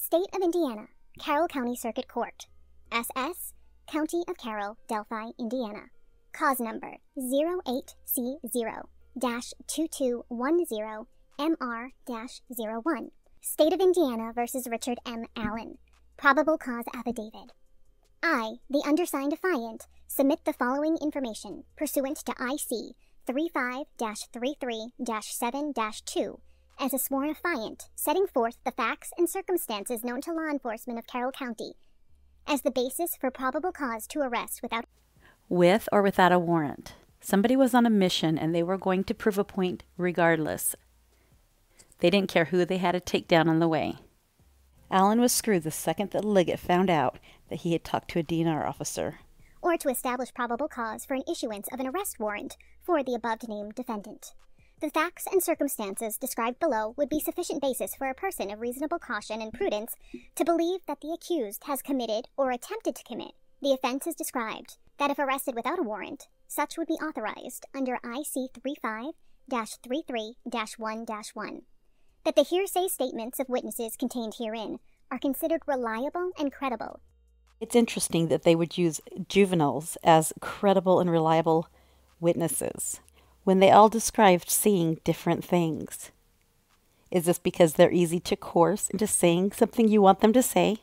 State of Indiana, Carroll County Circuit Court, SS, County of Carroll, Delphi, Indiana. Cause number 08C0-2210-MR-01. State of Indiana versus Richard M. Allen. Probable cause affidavit. I, the undersigned affiant, submit the following information pursuant to IC 35-33-7-2 as a sworn affiant, setting forth the facts and circumstances known to law enforcement of Carroll County as the basis for probable cause to arrest with or without a warrant. Somebody was on a mission and they were going to prove a point regardless. They didn't care who they had to take down on the way. Allen was screwed the second that Liggett found out that he had talked to a DNR officer. Or to establish probable cause for an issuance of an arrest warrant for the above-named defendant. The facts and circumstances described below would be sufficient basis for a person of reasonable caution and prudence to believe that the accused has committed or attempted to commit the offense as described, that if arrested without a warrant, such would be authorized under IC 35-33-1-1. That the hearsay statements of witnesses contained herein are considered reliable and credible. It's interesting that they would use juveniles as credible and reliable witnesses when they all described seeing different things. Is this because they're easy to coerce into saying something you want them to say?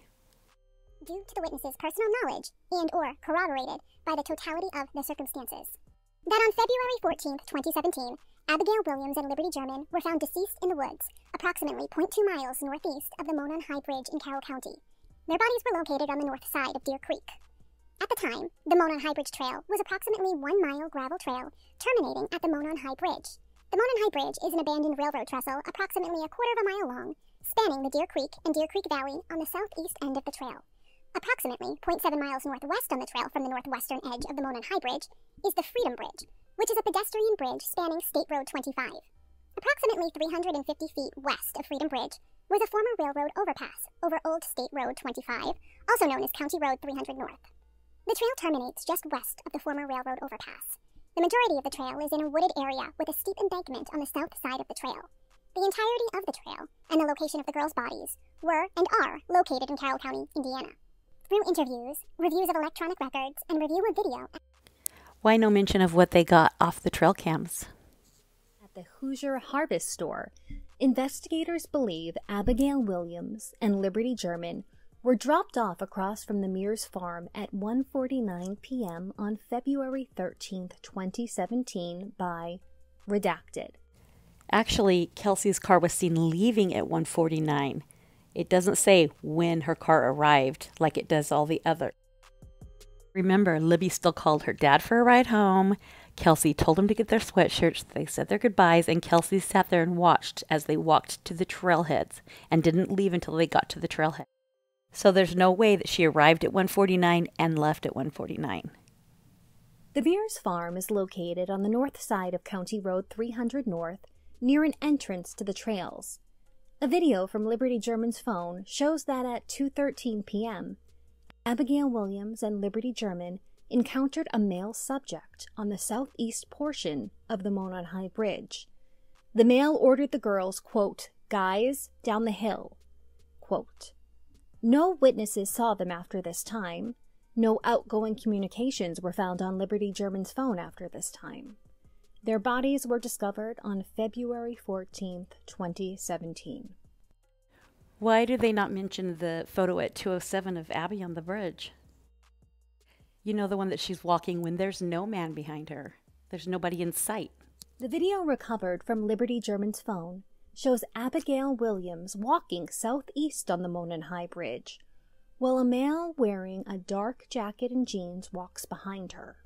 Due to the witness's personal knowledge and or corroborated by the totality of the circumstances. That on February 14th, 2017, Abigail Williams and Liberty German were found deceased in the woods, approximately 0.2 miles northeast of the Monon High Bridge in Carroll County. Their bodies were located on the north side of Deer Creek. At the time, the Monon High Bridge Trail was approximately 1 mile gravel trail terminating at the Monon High Bridge. The Monon High Bridge is an abandoned railroad trestle approximately a quarter of a mile long, spanning the Deer Creek and Deer Creek Valley on the southeast end of the trail. Approximately 0.7 miles northwest on the trail from the northwestern edge of the Monon High Bridge is the Freedom Bridge, which is a pedestrian bridge spanning State Road 25. Approximately 350 feet west of Freedom Bridge was a former railroad overpass over Old State Road 25, also known as County Road 300 North. The trail terminates just west of the former railroad overpass. The majority of the trail is in a wooded area with a steep embankment on the south side of the trail. The entirety of the trail and the location of the girls' bodies were and are located in Carroll County, Indiana. Through interviews, reviews of electronic records, and review of video. Why no mention of what they got off the trail cams? At the Hoosier Harvest Store, investigators believe Abigail Williams and Liberty German were dropped off across from the Mears farm at 1:49 p.m. on February 13th, 2017 by Redacted. Actually, Kelsey's car was seen leaving at 1:49. It doesn't say when her car arrived like it does all the other. Remember, Libby still called her dad for a ride home. Kelsey told him to get their sweatshirts. They said their goodbyes, and Kelsey sat there and watched as they walked to the trailheads and didn't leave until they got to the trailhead. So there's no way that she arrived at 1:49 and left at 1:49. The Mears farm is located on the north side of County Road 300 North, near an entrance to the trails. A video from Liberty German's phone shows that at 2:13 p.m., Abigail Williams and Liberty German encountered a male subject on the southeast portion of the Monon High Bridge. The male ordered the girls, quote, "Guys, down the hill," quote. No witnesses saw them after this time. No outgoing communications were found on Liberty German's phone after this time. Their bodies were discovered on February 14th, 2017. Why do they not mention the photo at 2:07 of Abby on the bridge? You know, the one that she's walking when there's no man behind her. There's nobody in sight. The video recovered from Liberty German's phone shows Abigail Williams walking southeast on the Monon High Bridge, while a male wearing a dark jacket and jeans walks behind her.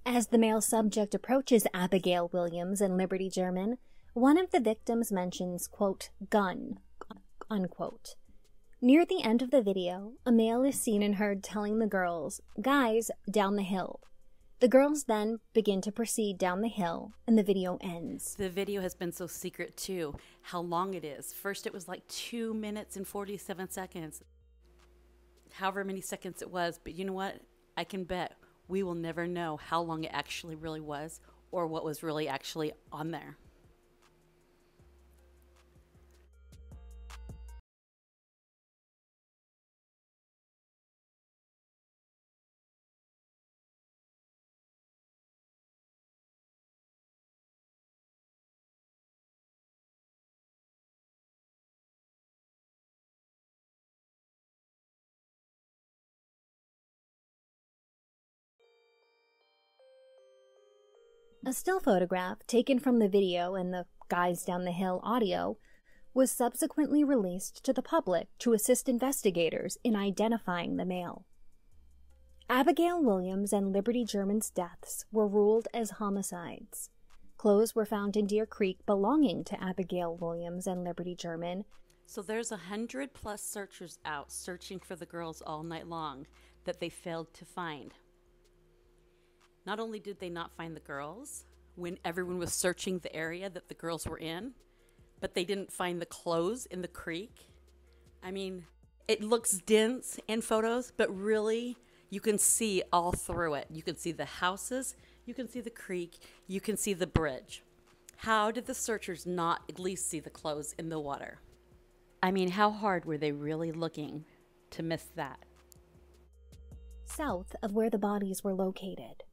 As the male subject approaches Abigail Williams and Liberty German, one of the victims mentions, quote, "gun," unquote. Near the end of the video, a male is seen and heard telling the girls, "Guys, down the hill." The girls then begin to proceed down the hill, and the video ends. The video has been so secret, too, how long it is. First, it was like 2 minutes and 47 seconds. However many seconds it was. But you know what? I can bet we will never know how long it actually really was or what was really actually on there. A still photograph taken from the video and the Guys Down the Hill audio was subsequently released to the public to assist investigators in identifying the male. Abigail Williams and Liberty German's deaths were ruled as homicides. Clothes were found in Deer Creek belonging to Abigail Williams and Liberty German. So there's 100+ searchers out searching for the girls all night long that they failed to find. Not only did they not find the girls when everyone was searching the area that the girls were in, but they didn't find the clothes in the creek. I mean, it looks dense in photos, but really you can see all through it. You can see the houses, you can see the creek, you can see the bridge. How did the searchers not at least see the clothes in the water? I mean, how hard were they really looking to miss that? South of where the bodies were located,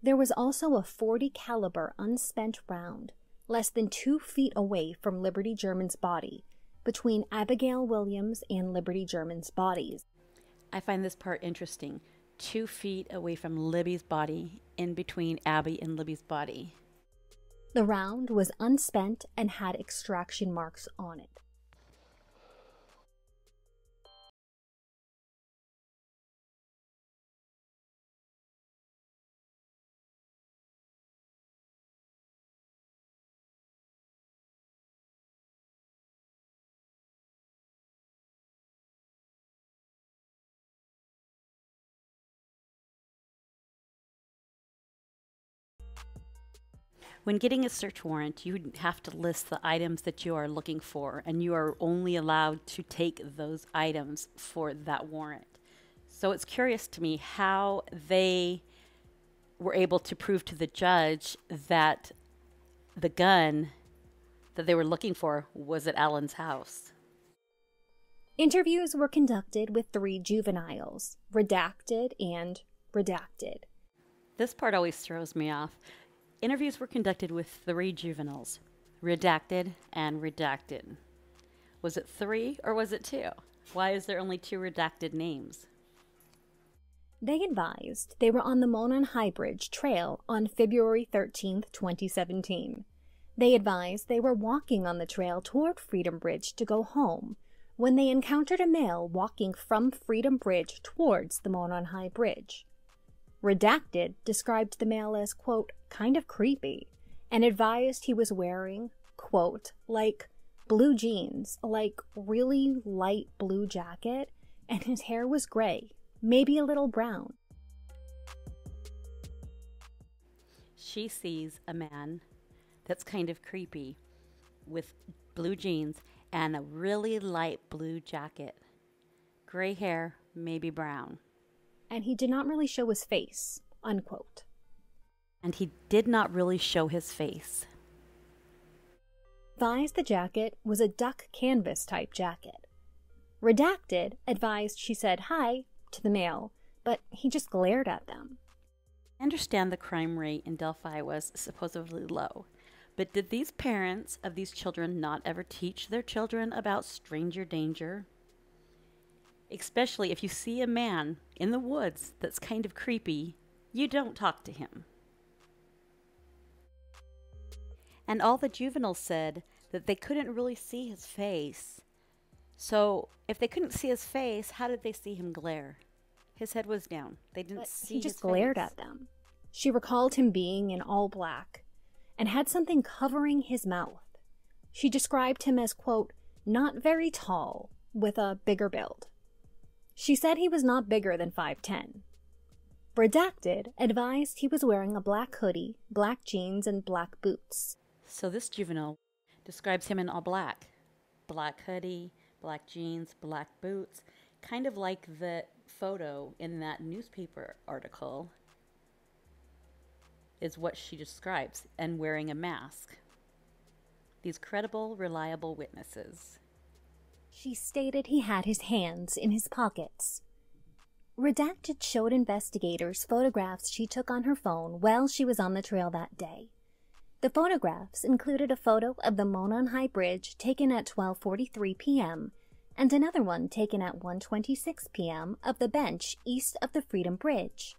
there was also a .40 caliber unspent round, less than 2 feet away from Liberty German's body, between Abigail Williams and Liberty German's bodies. I find this part interesting. 2 feet away from Libby's body, in between Abby and Libby's body. The round was unspent and had extraction marks on it. When getting a search warrant, you have to list the items that you are looking for, and you are only allowed to take those items for that warrant. So it's curious to me how they were able to prove to the judge that the gun that they were looking for was at Alan's house. Interviews were conducted with 3 juveniles, redacted and redacted. This part always throws me off. Interviews were conducted with 3 juveniles, redacted and redacted. Was it 3 or was it 2? Why is there only 2 redacted names? They advised they were on the Monon High Bridge Trail on February 13, 2017. They advised they were walking on the trail toward Freedom Bridge to go home when they encountered a male walking from Freedom Bridge towards the Monon High Bridge. Redacted described the male as, quote, kind of creepy, and advised he was wearing, quote, like blue jeans, like really light blue jacket, and his hair was gray, maybe a little brown. She sees a man that's kind of creepy with blue jeans and a really light blue jacket, gray hair, maybe brown. And he did not really show his face, unquote. And he did not really show his face. Advised the jacket was a duck canvas type jacket. Redacted advised she said hi to the male, but he just glared at them. I understand the crime rate in Delphi was supposedly low, but did these parents of these children not ever teach their children about stranger danger? Especially if you see a man in the woods that's kind of creepy, you don't talk to him. And all the juveniles said that they couldn't really see his face. So if they couldn't see his face, how did they see him glare? His head was down. They didn't see his face. He just glared at them. She recalled him being in all black and had something covering his mouth. She described him as, quote, not very tall, with a bigger build. She said he was not bigger than 5'10". Redacted advised he was wearing a black hoodie, black jeans, and black boots. So this juvenile describes him in all black. Black hoodie, black jeans, black boots. Kind of like the photo in that newspaper article is what she describes, and wearing a mask. These credible, reliable witnesses. She stated he had his hands in his pockets. Redacted showed investigators photographs she took on her phone while she was on the trail that day. The photographs included a photo of the Monon High Bridge taken at 12:43 p.m. and another one taken at 1:26 p.m. of the bench east of the Freedom Bridge.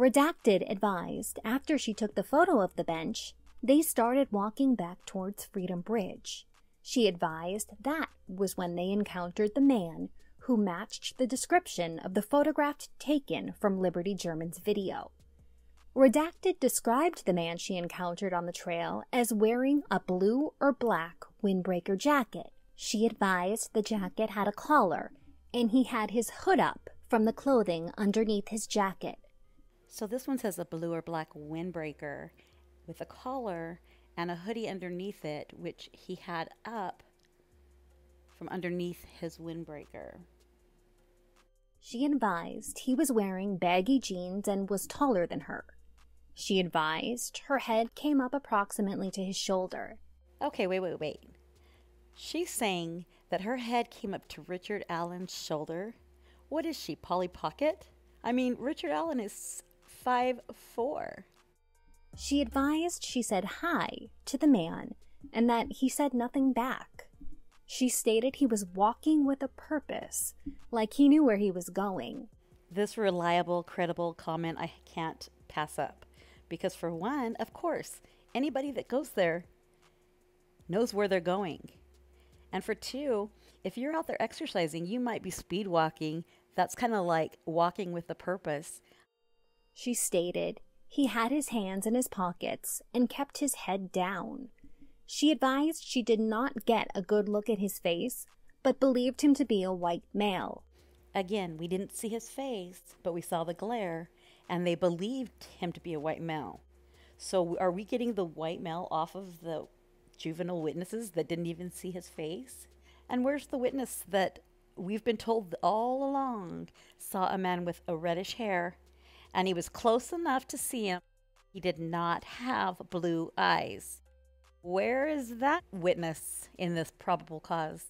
Redacted advised after she took the photo of the bench, they started walking back towards Freedom Bridge. She advised that was when they encountered the man who matched the description of the photograph taken from Liberty German's video. Redacted described the man she encountered on the trail as wearing a blue or black windbreaker jacket. She advised the jacket had a collar, and he had his hood up from the clothing underneath his jacket. So this one says a blue or black windbreaker with a collar and a hoodie underneath it, which he had up from underneath his windbreaker. She advised he was wearing baggy jeans and was taller than her. She advised her head came up approximately to his shoulder. Okay, wait. She's saying that her head came up to Richard Allen's shoulder. What is she, Polly Pocket? I mean, Richard Allen is 5'4". She advised she said hi to the man and that he said nothing back. She stated he was walking with a purpose, like he knew where he was going. This reliable, credible comment I can't pass up. Because for one, of course, anybody that goes there knows where they're going. And for two, if you're out there exercising, you might be speed walking. That's kind of like walking with a purpose. She stated he had his hands in his pockets and kept his head down. She advised she did not get a good look at his face, but believed him to be a white male. Again, we didn't see his face, but we saw the glare, and they believed him to be a white male. So are we getting the white male off of the juvenile witnesses that didn't even see his face? And where's the witness that we've been told all along saw a man with a reddish hair, and he was close enough to see him? He did not have blue eyes. Where is that witness in this probable cause?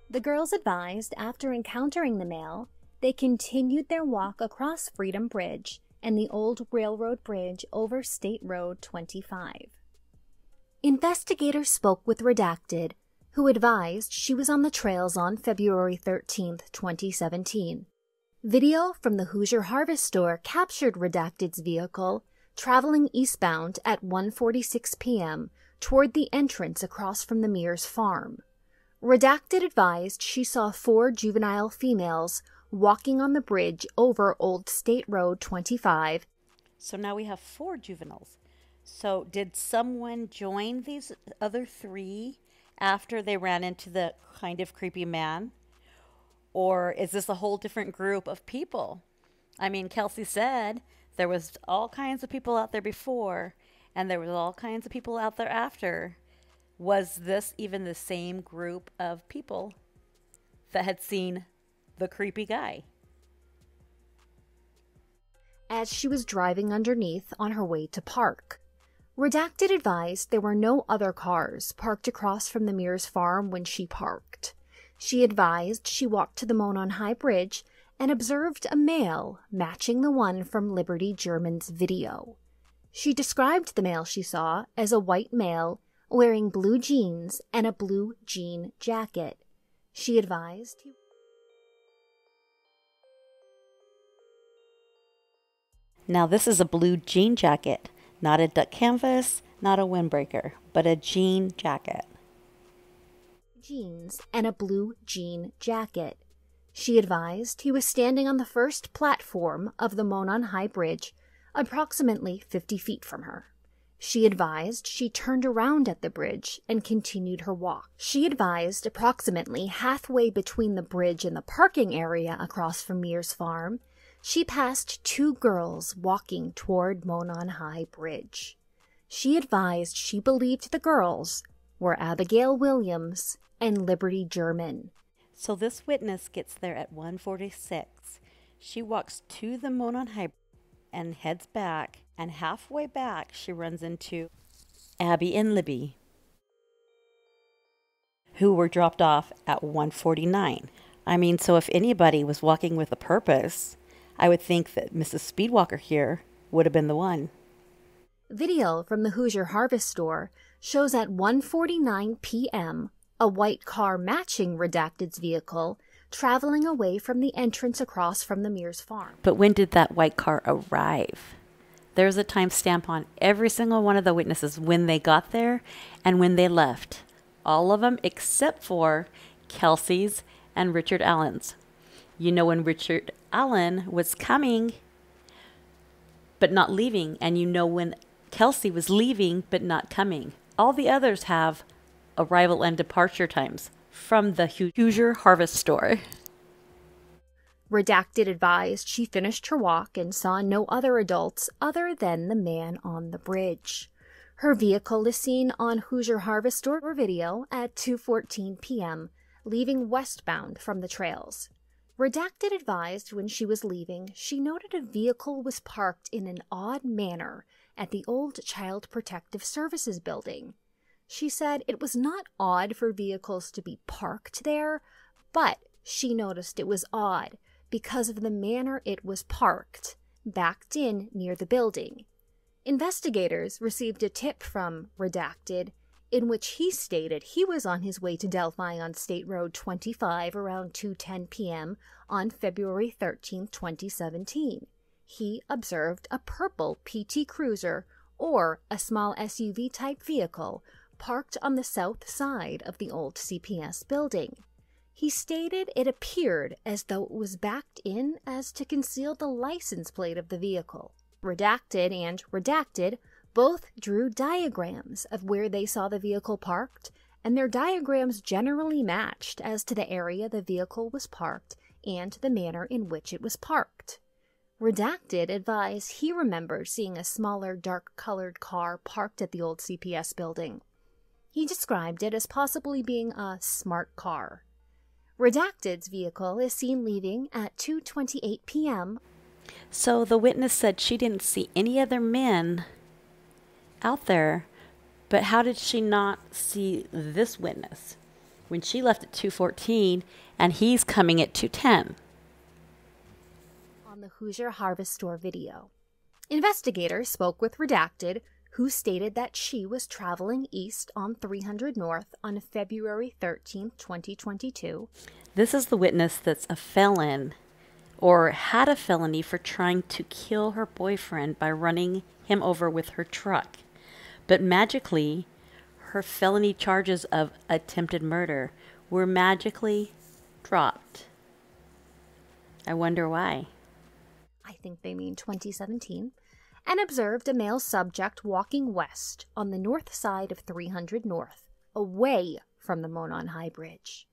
The girls advised after encountering the male, they continued their walk across Freedom Bridge and the old railroad bridge over State Road 25. Investigators spoke with Redacted, who advised she was on the trails on February 13, 2017. Video from the Hoosier Harvest Store captured Redacted's vehicle traveling eastbound at 1:46 p.m. toward the entrance across from the Mears farm. Redacted advised she saw 4 juvenile females walking on the bridge over Old State Road 25. So now we have 4 juveniles. So did someone join these other 3 after they ran into the kind of creepy man? Or is this a whole different group of people? I mean, Kelsey said there was all kinds of people out there before, and there was all kinds of people out there after. Was this even the same group of people that had seen the creepy guy? As she was driving underneath on her way to park, Redacted advised there were no other cars parked across from the Mears farm when she parked. She advised she walked to the Monon High Bridge and observed a male matching the one from Liberty German's video. She described the male she saw as a white male wearing blue jeans and a blue jean jacket. She advised Now this is a blue jean jacket, not a duck canvas, not a windbreaker, but a jean jacket. Jeans and a blue jean jacket. She advised he was standing on the first platform of the Monon High Bridge, approximately 50 feet from her. She advised she turned around at the bridge and continued her walk. She advised approximately halfway between the bridge and the parking area across from Mears Farm, she passed 2 girls walking toward Monon High Bridge. She advised she believed the girls were Abigail Williams and Liberty German. So this witness gets there at 1:46. She walks to the Monon High and heads back, and halfway back she runs into Abby and Libby, who were dropped off at 1:49. I mean, so if anybody was walking with a purpose, I would think that Mrs. Speedwalker here would have been the one. Video from the Hoosier Harvest Store shows at 1:49 p.m. a white car matching Redacted's vehicle traveling away from the entrance across from the Mears farm. But when did that white car arrive? There's a timestamp on every single one of the witnesses when they got there and when they left. All of them except for Kelsey's and Richard Allen's. You know when Richard Allen was coming but not leaving, and you know when Kelsey was leaving but not coming. All the others have arrival and departure times from the Hoosier Harvest Store. Redacted advised she finished her walk and saw no other adults other than the man on the bridge. Her vehicle is seen on Hoosier Harvest Store video at 2:14 p.m., leaving westbound from the trails. Redacted advised when she was leaving, she noted a vehicle was parked in an odd manner at the old Child Protective Services building. She said it was not odd for vehicles to be parked there, but she noticed it was odd because of the manner it was parked, backed in near the building. Investigators received a tip from Redacted in which he stated he was on his way to Delphi on State Road 25 around 2:10 p.m. on February 13, 2017. He observed a purple PT Cruiser or a small SUV-type vehicle parked on the south side of the old CPS building. He stated it appeared as though it was backed in as to conceal the license plate of the vehicle. Redacted and Redacted both drew diagrams of where they saw the vehicle parked, and their diagrams generally matched as to the area the vehicle was parked and the manner in which it was parked. Redacted advised he remembered seeing a smaller dark-colored car parked at the old CPS building. He described it as possibly being a smart car. Redacted's vehicle is seen leaving at 2:28 p.m. So the witness said she didn't see any other men out there, but how did she not see this witness when she left at 2:14 and he's coming at 2:10? On the Hoosier Harvest Store video, investigators spoke with Redacted, who stated that she was traveling east on 300 North on February 13, 2022. This is the witness that's a felon or had a felony for trying to kill her boyfriend by running him over with her truck. But magically, her felony charges of attempted murder were magically dropped. I wonder why. I think they mean 2017. And observed a male subject walking west on the north side of 300 North, away from the Monon High Bridge.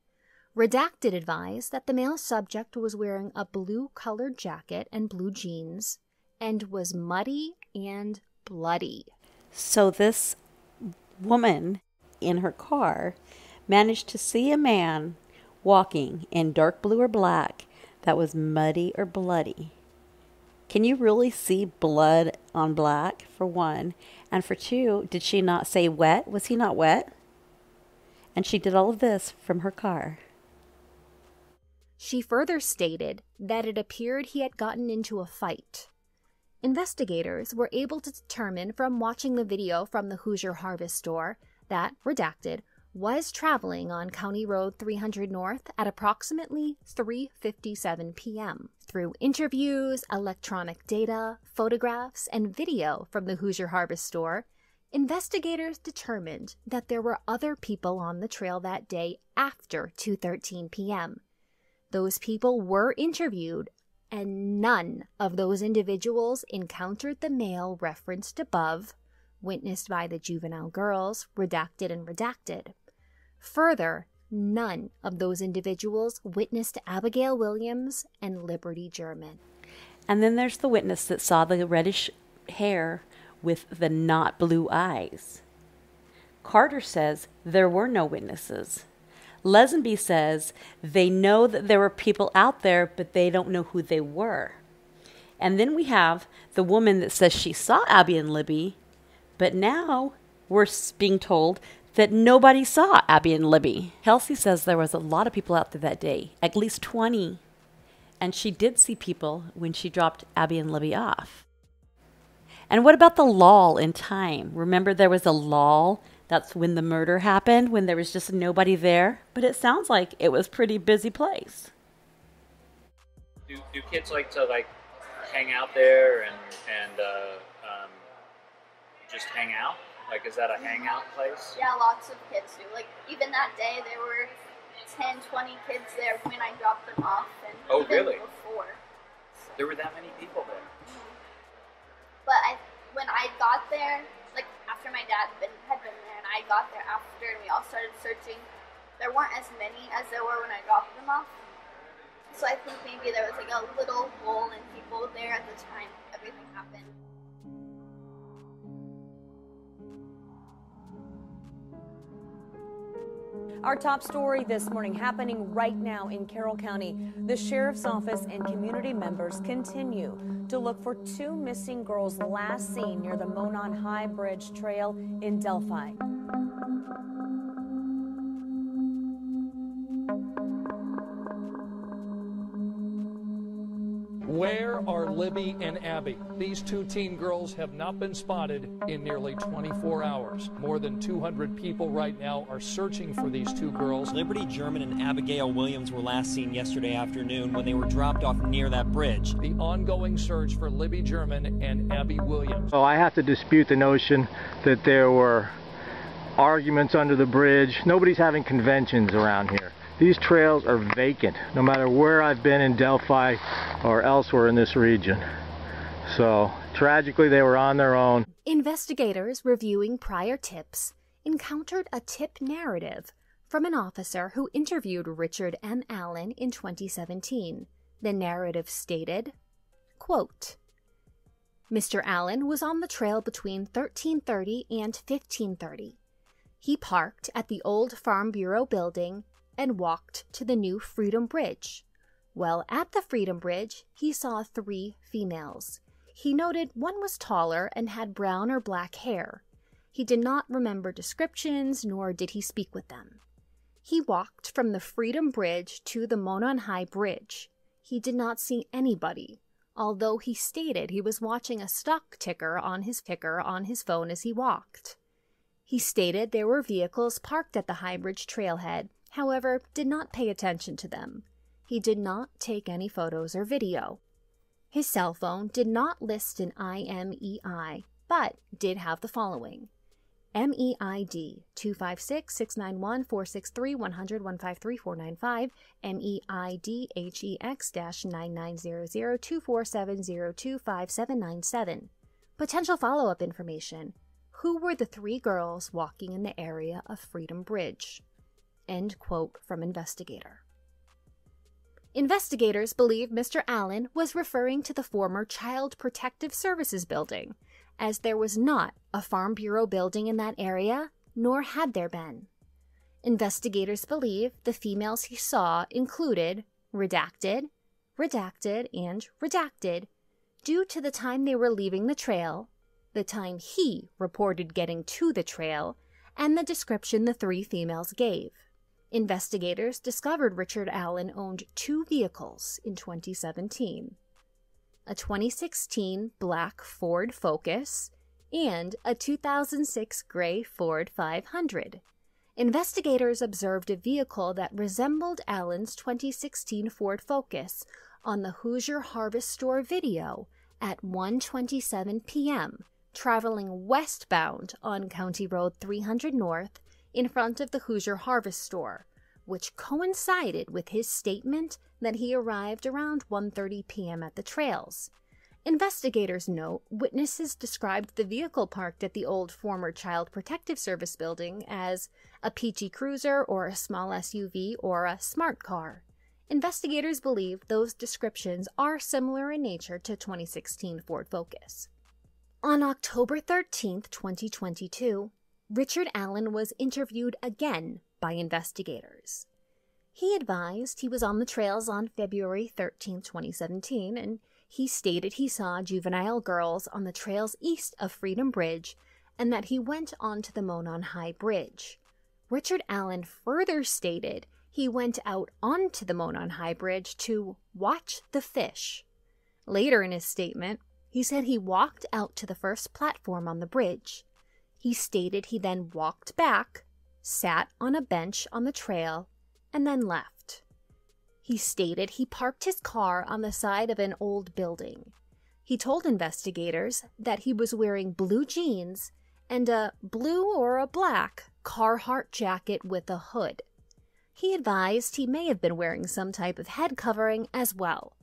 Redacted advised that the male subject was wearing a blue-colored jacket and blue jeans and was muddy and bloody. So this woman in her car managed to see a man walking in dark blue or black that was muddy or bloody. Can you really see blood on black, for one? And for two, did she not say wet? Was he not wet? And she did all of this from her car. She further stated that it appeared he had gotten into a fight. Investigators were able to determine from watching the video from the Hoosier Harvest Store that Redacted was traveling on County Road 300 North at approximately 3:57 p.m. Through interviews, electronic data, photographs, and video from the Hoosier Harvest Store, investigators determined that there were other people on the trail that day after 2:13 p.m. Those people were interviewed, and none of those individuals encountered the male referenced above, witnessed by the juvenile girls, Redacted and Redacted. Further, none of those individuals witnessed Abigail Williams and Liberty German. And then there's the witness that saw the reddish hair with the not blue eyes. Carter says there were no witnesses. Lesenby says they know that there were people out there, but they don't know who they were. And then we have the woman that says she saw Abby and Libby, but now we're being told that nobody saw Abby and Libby. Kelsey says there was a lot of people out there that day, at least 20. And she did see people when she dropped Abby and Libby off. And what about the lull in time? Remember there was a lull? That's when the murder happened, when there was just nobody there. But it sounds like it was a pretty busy place. do kids like to hang out there and just hang out? Like, is that a hangout place? Yeah, lots of kids do. Like, even that day, there were 10, 20 kids there when I dropped them off, and even really? before. There were that many people there. But when I got there, like after my dad had been there, and I got there after, and we all started searching, there weren't as many as there were when I dropped them off. So I think maybe there was like a little lull in people there at the time everything happened. Our top story this morning happening right now in Carroll County. The sheriff's office and community members continue to look for two missing girls last seen near the Monon High Bridge Trail in Delphi. Where are Libby and Abby? These two teen girls have not been spotted in nearly 24 hours. More than 200 people right now are searching for these two girls. Liberty German and Abigail Williams were last seen yesterday afternoon when they were dropped off near that bridge. The ongoing search for Libby German and Abby Williams. Oh, I have to dispute the notion that there were arguments under the bridge. Nobody's having conventions around here. These trails are vacant, no matter where I've been in Delphi or elsewhere in this region. So, tragically, they were on their own. Investigators reviewing prior tips encountered a tip narrative from an officer who interviewed Richard M. Allen in 2017. The narrative stated, quote, Mr. Allen was on the trail between 1330 and 1530. He parked at the old Farm Bureau building and walked to the new Freedom Bridge. While at the Freedom Bridge, he saw three females. He noted one was taller and had brown or black hair. He did not remember descriptions, nor did he speak with them. He walked from the Freedom Bridge to the Monon High Bridge. He did not see anybody, although he stated he was watching a stock ticker on his phone as he walked. He stated there were vehicles parked at the High Bridge trailhead, however, did not pay attention to them. He did not take any photos or video. His cell phone did not list an IMEI, but did have the following: MEID 256-691-463-100-153-495, MEID HEX-9900-247025797. Potential follow-up information: who were the three girls walking in the area of Freedom Bridge? End quote from investigator. Investigators believe Mr. Allen was referring to the former Child Protective Services building, as there was not a Farm Bureau building in that area, nor had there been. Investigators believe the females he saw included redacted, redacted, and redacted due to the time they were leaving the trail, the time he reported getting to the trail, and the description the three females gave. Investigators discovered Richard Allen owned two vehicles in 2017, a 2016 black Ford Focus and a 2006 gray Ford 500. Investigators observed a vehicle that resembled Allen's 2016 Ford Focus on the Hoosier Harvest Store video at 1:27 p.m., traveling westbound on County Road 300 North in front of the Hoosier Harvest Store, which coincided with his statement that he arrived around 1:30 p.m. at the trails. Investigators note witnesses described the vehicle parked at the old former Child Protective Service building as a PT Cruiser or a small SUV or a smart car. Investigators believe those descriptions are similar in nature to 2016 Ford Focus. On October 13, 2022, Richard Allen was interviewed again by investigators. He advised he was on the trails on February 13, 2017, and he stated he saw juvenile girls on the trails east of Freedom Bridge and that he went on to the Monon High Bridge. Richard Allen further stated he went out onto the Monon High Bridge to watch the fish. Later in his statement, he said he walked out to the first platform on the bridge. He stated he then walked back, sat on a bench on the trail, and then left. He stated he parked his car on the side of an old building. He told investigators that he was wearing blue jeans and a blue or a black Carhartt jacket with a hood. He advised he may have been wearing some type of head covering as well.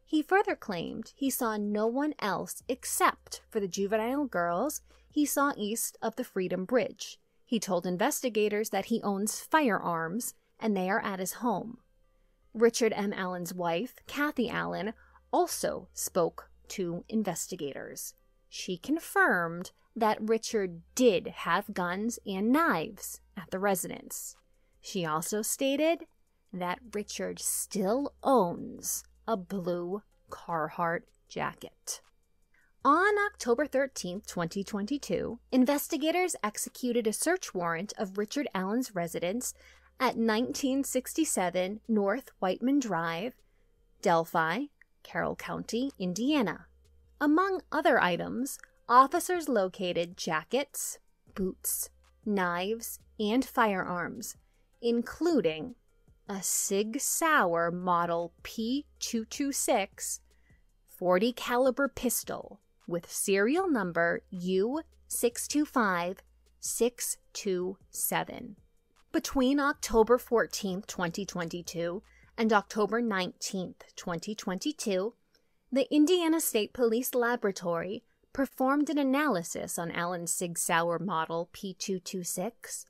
He further claimed he saw no one else except for the juvenile girls he saw east of the Freedom Bridge. He told investigators that he owns firearms and they are at his home. Richard M. Allen's wife, Kathy Allen, also spoke to investigators. She confirmed that Richard did have guns and knives at the residence. She also stated that Richard still owns a blue Carhartt jacket. On October 13, 2022, investigators executed a search warrant of Richard Allen's residence at 1967 North Whiteman Drive, Delphi, Carroll County, Indiana. Among other items, officers located jackets, boots, knives, and firearms, including a Sig Sauer Model P226 .40 caliber pistol with serial number U625627. Between October 14, 2022 and October 19, 2022, the Indiana State Police Laboratory performed an analysis on Allen's Sig Sauer Model P226.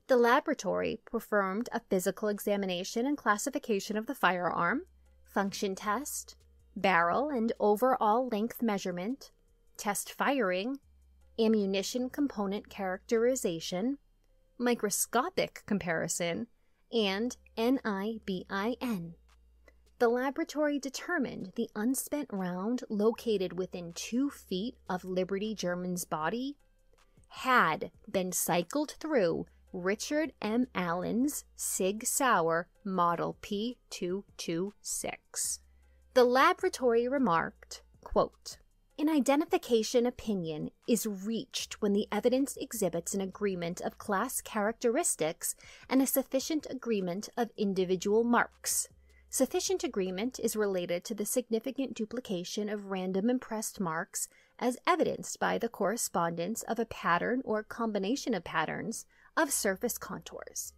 The laboratory performed a physical examination and classification of the firearm, function test, barrel and overall length measurement, test firing, ammunition component characterization, microscopic comparison, and NIBIN. The laboratory determined the unspent round located within 2 feet of Liberty German's body had been cycled through Richard M. Allen's Sig Sauer Model P226. The laboratory remarked, quote, "An identification opinion is reached when the evidence exhibits an agreement of class characteristics and a sufficient agreement of individual marks. Sufficient agreement is related to the significant duplication of random impressed marks as evidenced by the correspondence of a pattern or combination of patterns of surface contours.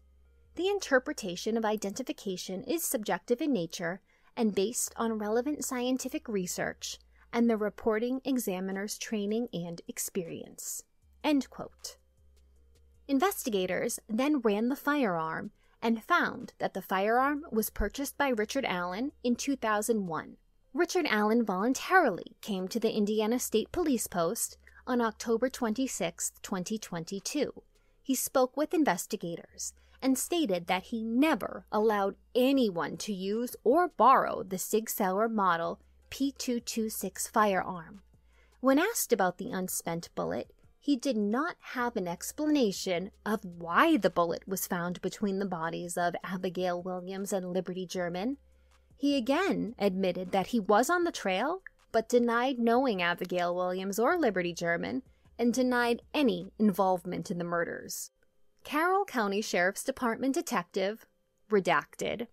The interpretation of identification is subjective in nature and based on relevant scientific research and the reporting examiner's training and experience." End quote. Investigators then ran the firearm and found that the firearm was purchased by Richard Allen in 2001. Richard Allen voluntarily came to the Indiana State Police Post on October 26, 2022. He spoke with investigators and stated that he never allowed anyone to use or borrow the Sig Sauer Model P226 firearm. When asked about the unspent bullet, he did not have an explanation of why the bullet was found between the bodies of Abigail Williams and Liberty German. He again admitted that he was on the trail, but denied knowing Abigail Williams or Liberty German, and denied any involvement in the murders. Carroll County Sheriff's Department detective, redacted,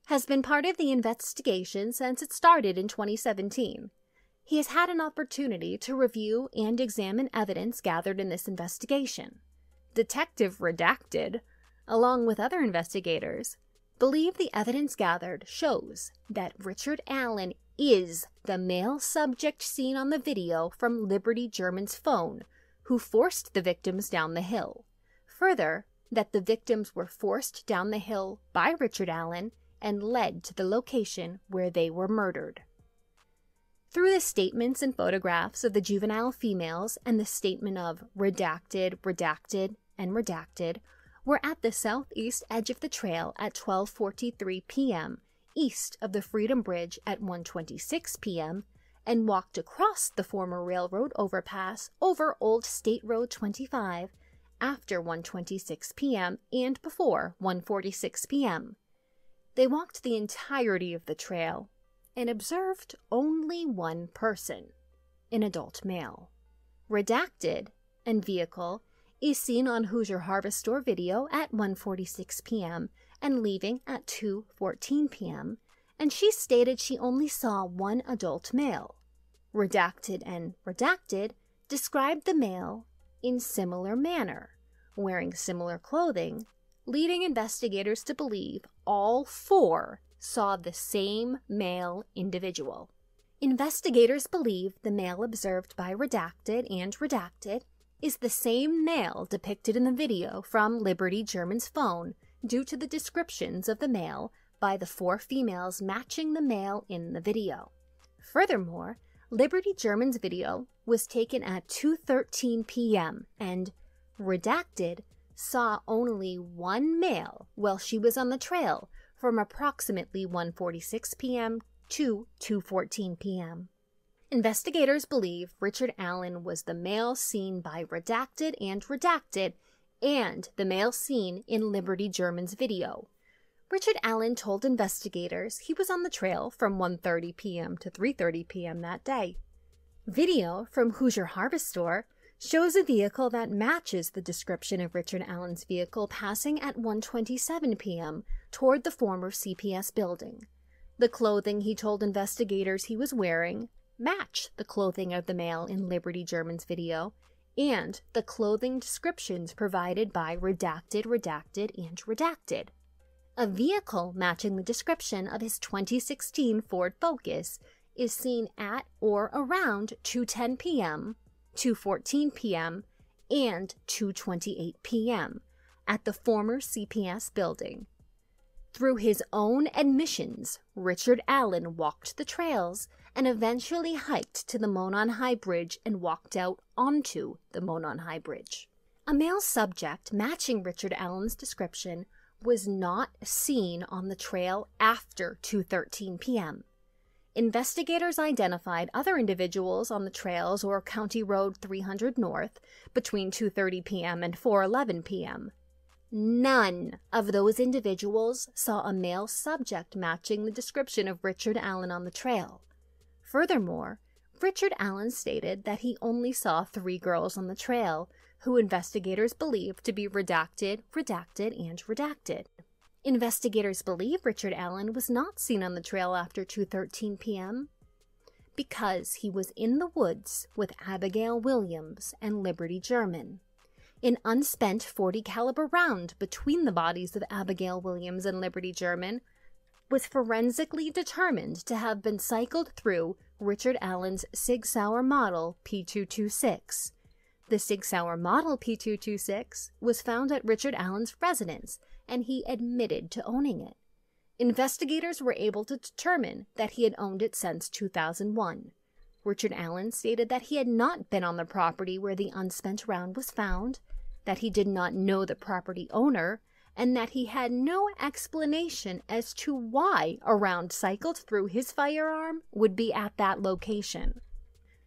has been part of the investigation since it started in 2017. He has had an opportunity to review and examine evidence gathered in this investigation. Detective Redacted, along with other investigators, believe the evidence gathered shows that Richard Allen is the male subject seen on the video from Liberty German's phone, who forced the victims down the hill. Further, that the victims were forced down the hill by Richard Allen and led to the location where they were murdered. Through the statements and photographs of the juvenile females and the statement of redacted, redacted, and redacted were at the southeast edge of the trail at 12:43 p.m., east of the Freedom Bridge at 1:26 p.m., and walked across the former railroad overpass over Old State Road 25 after 1:26 p.m. and before 1:46 p.m. They walked the entirety of the trail and observed only one person, an adult male. Redacted and vehicle is seen on Hoosier Harvest Store video at 1:46 p.m. and leaving at 2:14 p.m., and she stated she only saw one adult male. Redacted and Redacted described the male in similar manner, wearing similar clothing, leading investigators to believe all four saw the same male individual. Investigators believe the male observed by Redacted and Redacted is the same male depicted in the video from Liberty German's phone due to the descriptions of the male by the four females matching the male in the video. Furthermore, Liberty German's video was taken at 2:13 p.m. and Redacted saw only one male while she was on the trail from approximately 1:46 p.m. to 2:14 p.m. Investigators believe Richard Allen was the male seen by Redacted and Redacted and the male seen in Liberty German's video. Richard Allen told investigators he was on the trail from 1:30 p.m. to 3:30 p.m. that day. Video from Hoosier Harvest Store shows a vehicle that matches the description of Richard Allen's vehicle passing at 1:27 p.m. toward the former CPS building. The clothing he told investigators he was wearing matched the clothing of the male in Liberty German's video and the clothing descriptions provided by Redacted, Redacted, and Redacted. A vehicle matching the description of his 2016 Ford Focus is seen at or around 2:10 p.m., 2:14 p.m., and 2:28 p.m. at the former CPS building. Through his own admissions, Richard Allen walked the trails and eventually hiked to the Monon High Bridge and walked out onto the Monon High Bridge. A male subject matching Richard Allen's description was not seen on the trail after 2:13 p.m. Investigators identified other individuals on the trails or County Road 300 North between 2:30 p.m. and 4:11 p.m. None of those individuals saw a male subject matching the description of Richard Allen on the trail. Furthermore, Richard Allen stated that he only saw 3 girls on the trail, who investigators believe to be Redacted, Redacted, and Redacted. Investigators believe Richard Allen was not seen on the trail after 2:13 p.m. because he was in the woods with Abigail Williams and Liberty German. An unspent .40 caliber round between the bodies of Abigail Williams and Liberty German was forensically determined to have been cycled through Richard Allen's Sig Sauer model P226. The Sig Sauer model P226 was found at Richard Allen's residence, and he admitted to owning it. Investigators were able to determine that he had owned it since 2001. Richard Allen stated that he had not been on the property where the unspent round was found, that he did not know the property owner, and that he had no explanation as to why a round cycled through his firearm would be at that location.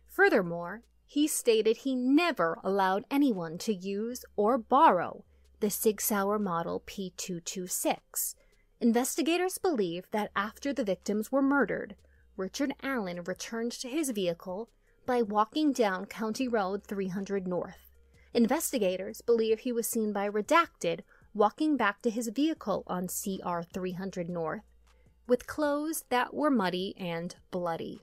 Furthermore, he stated he never allowed anyone to use or borrow the Sig Sauer model P226. Investigators believe that after the victims were murdered, Richard Allen returned to his vehicle by walking down County Road 300 North. Investigators believe he was seen by Redacted walking back to his vehicle on CR 300 North with clothes that were muddy and bloody.